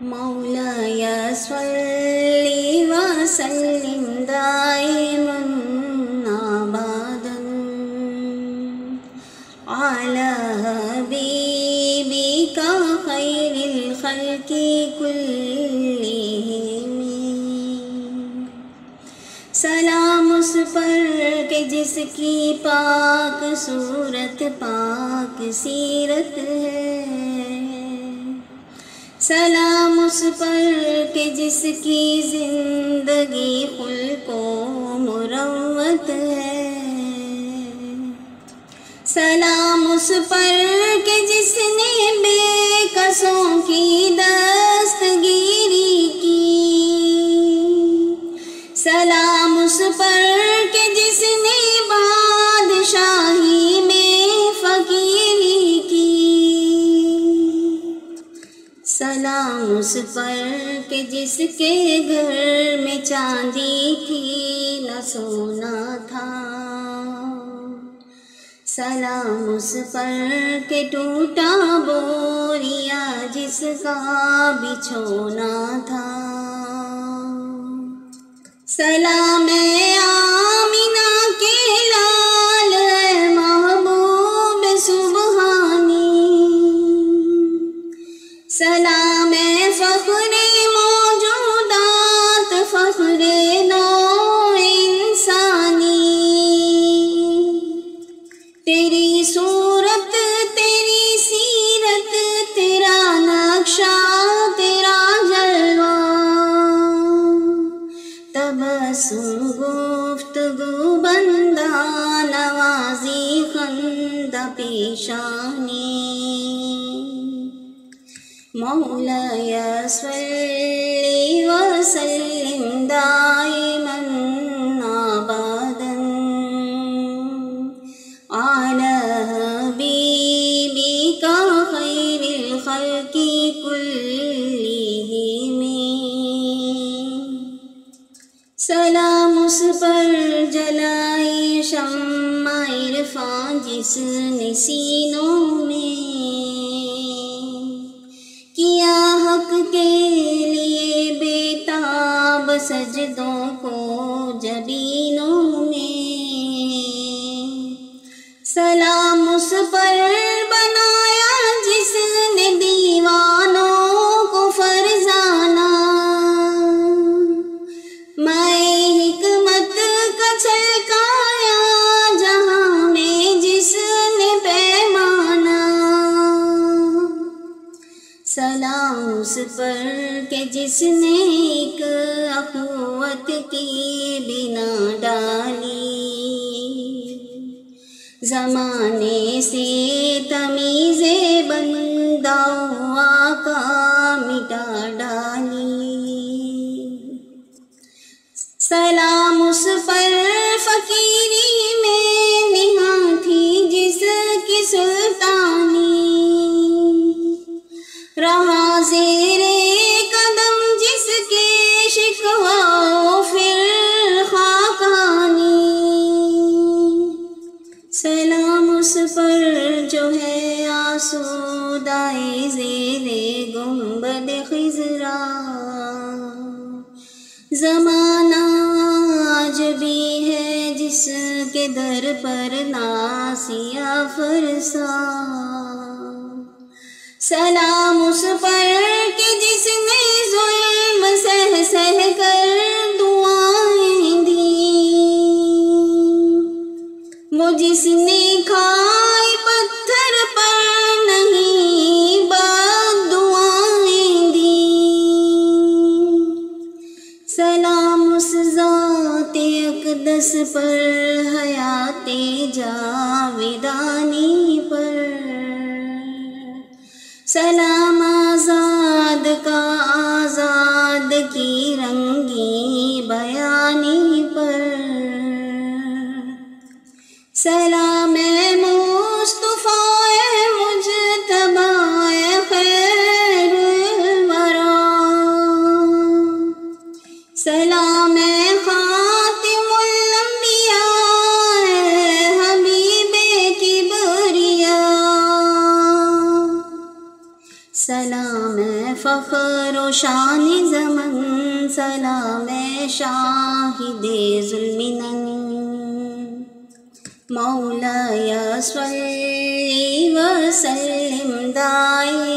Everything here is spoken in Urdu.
مولاي صل وسلم دائما أبدا على حبيبك خير الخلق كلهم. سلام اس پر کہ جس کی پاک صورت پاک سیرت ہے. سلام اس پر کہ جس کی زندگی خلق و مروت ہے. سلام اس پر کہ جس نے بے کسوں کی دستگیری کی. سلام اس پر کہ جس نے بادشاہی میں فقیری کی. سلام اس پر کہ جس کے گھر میں چاندی تھی نہ سونا تھا. سلام اس پر کہ ٹوٹا بوریا جس کا بچھونا تھا. سلام آمینہ کے لال محبوب سبحانی. سلام فخر موجودات فخر نوع انسانی. تیری صورت تیری سیرت تیرا نقشہ تیرا جلوہ. تبسم گفتگو بندہ نوازی خندہ پیشانی. مولاي صل وسلم دائما أبدا على حبيبك خير الخلق كلهم. سلام اس پر جلائی شمع عرفان جس نے سینوں میں کیا حق کے لیے بےتاب سجدوں کو جبینوں میں. سلام اس پر بنایا جس نے دیوانوں کو فرزانہ. میں حکمت کا چھلکایا جہاں میں جس نے پیمانا. سلام اس پر کہ جس نے ایک اخوت کی بنا ڈالی. زمانے سے تمیز بندہ آقا مٹا ڈالی. سلام اس پر فقیری میں نہاں تھی جس کی سلطانی. رہا زیر قدم جس کے شکوہ پھر خاقانی. سلام اس پر جو ہے آسودائے زیر گنبد خضرا. زمانہ آج بھی ہے جس کے در پر ناسیہ فرسا. سلام اس پر کہ جس نے ظلم سہ سہ کر دعائیں دیں. وہ جس نے کھائی پتھر پر نہیں بد دعائیں دیں. سلام اس ذات اقدس پر حیات جاودانی پر. سلام آزاد کا آزاد کی رنگی بیانی پر. سلام مصطفیٰ مجتبیٰ خیر الورا. سلام خاتم الانبیاء حبیب کبریا. سلام فخر و شان زمن سلام شاہد ذوالمنن مولایا صلی وسلم دائما